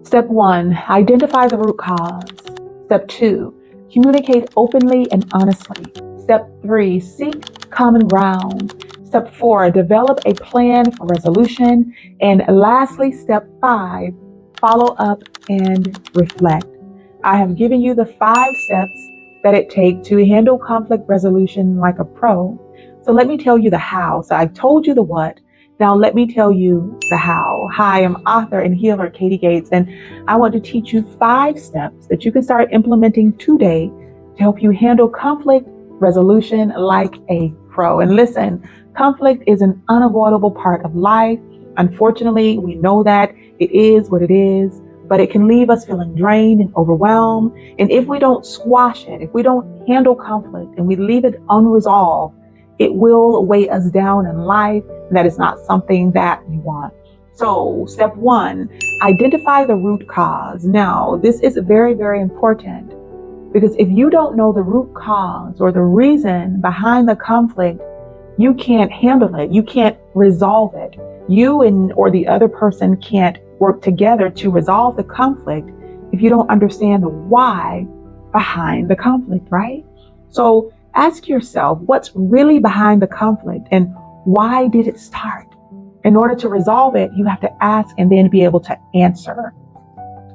Step 1, identify the root cause. Step 2, communicate openly and honestly. Step 3, seek common ground. Step 4, develop a plan for resolution. And lastly, step 5, follow up and reflect. I have given you the 5 steps that it takes to handle conflict resolution like a pro. So let me tell you the how. So I've told you the what. Now let me tell you the how. Hi, I'm author and healer Katie Gates, and I want to teach you 5 steps that you can start implementing today to help you handle conflict resolution like a pro. And listen, conflict is an unavoidable part of life. Unfortunately, we know that it is what it is, but it can leave us feeling drained and overwhelmed. And if we don't squash it, if we don't handle conflict and we leave it unresolved, it will weigh us down in life. And that is not something that you want. So step 1, identify the root cause. Now, this is very, very important because if you don't know the root cause or the reason behind the conflict, you can't handle it. You can't resolve it. You or the other person can't work together to resolve the conflict if you don't understand the why behind the conflict, right? So ask yourself, what's really behind the conflict and why did it start? In order to resolve it, you have to ask and then be able to answer.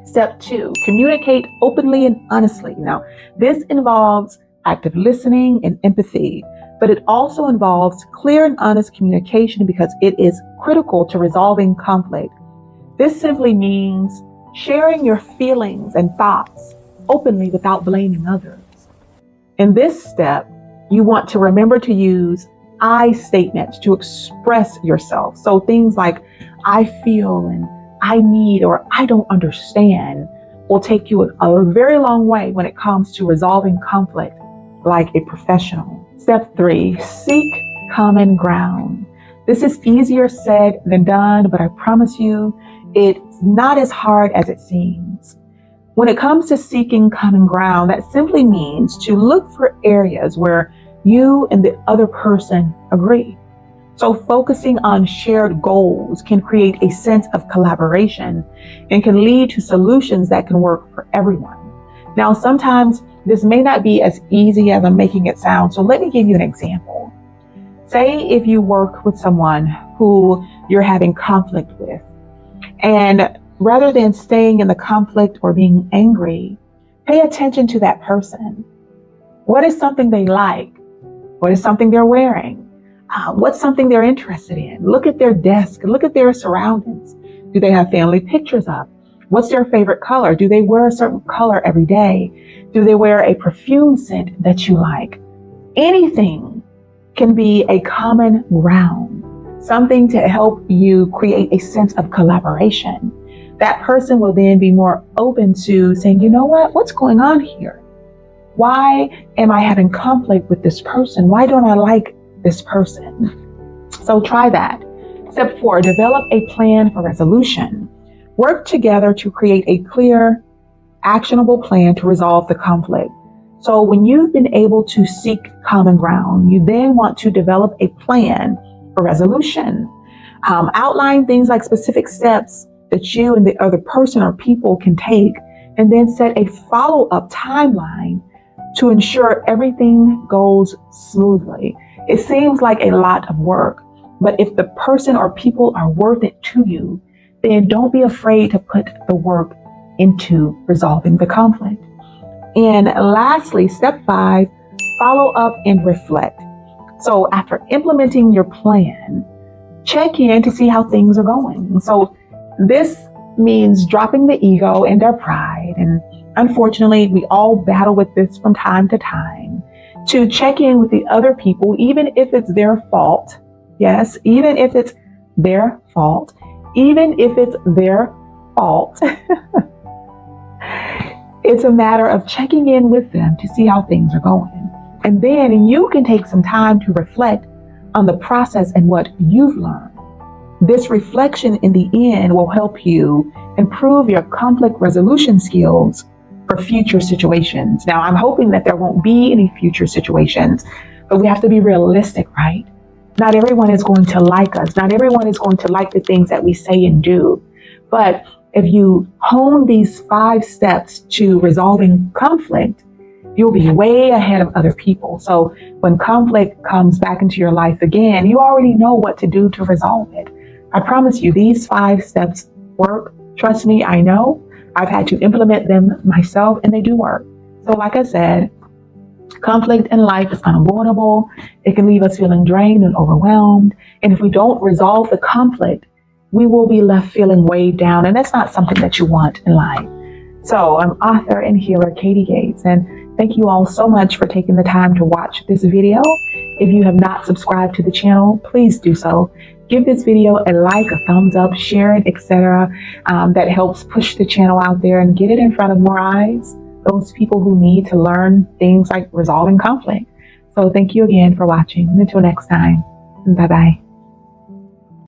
Step 2, communicate openly and honestly. Now, this involves active listening and empathy, but it also involves clear and honest communication because it is critical to resolving conflict. This simply means sharing your feelings and thoughts openly without blaming others. In this step, you want to remember to use I statements to express yourself. So things like I feel and I need or I don't understand will take you a very long way when it comes to resolving conflict like a professional. Step 3, seek common ground. This is easier said than done, but I promise you it's not as hard as it seems. When it comes to seeking common ground, that simply means to look for areas where you and the other person agree. So focusing on shared goals can create a sense of collaboration and can lead to solutions that can work for everyone. Now, sometimes this may not be as easy as I'm making it sound. So let me give you an example. Say if you work with someone who you're having conflict with, and rather than staying in the conflict or being angry, pay attention to that person. What is something they like? What is something they're wearing? What's something they're interested in? Look at their desk. Look at their surroundings. Do they have family pictures up? What's their favorite color? Do they wear a certain color every day? Do they wear a perfume scent that you like? Anything can be a common ground, something to help you create a sense of collaboration. That person will then be more open to saying, you know what? What's going on here? Why am I having conflict with this person? Why don't I like this person? So try that. Step 4, develop a plan for resolution. Work together to create a clear, actionable plan to resolve the conflict. So when you've been able to seek common ground, you then want to develop a plan for resolution. Outline things like specific steps that you and the other person or people can take, and then set a follow-up timeline to ensure everything goes smoothly. It seems like a lot of work, but if the person or people are worth it to you, then don't be afraid to put the work into resolving the conflict. And lastly, step 5, follow up and reflect. So after implementing your plan, check in to see how things are going. So this means dropping the ego and our pride. And unfortunately, we all battle with this from time to time, to check in with the other people, even if it's their fault. Yes, even if it's their fault, even if it's their fault. It's a matter of checking in with them to see how things are going. And then you can take some time to reflect on the process and what you've learned. This reflection in the end will help you improve your conflict resolution skills for future situations. Now, I'm hoping that there won't be any future situations, but we have to be realistic, right? Not everyone is going to like us. Not everyone is going to like the things that we say and do. But if you hone these 5 steps to resolving conflict, you'll be way ahead of other people. So when conflict comes back into your life again, you already know what to do to resolve it. I promise you, these 5 steps work. Trust me, I know. I've had to implement them myself, and they do work. So like I said, conflict in life is unavoidable. It can leave us feeling drained and overwhelmed. And if we don't resolve the conflict, we will be left feeling weighed down. And that's not something that you want in life. So I'm author and healer Katie Gates, and thank you all so much for taking the time to watch this video. If you have not subscribed to the channel, please do so. Give this video a like, a thumbs up, share it, etc. That helps push the channel out there and get it in front of more eyes, those people who need to learn things like resolving conflict. So thank you again for watching. Until next time, bye-bye.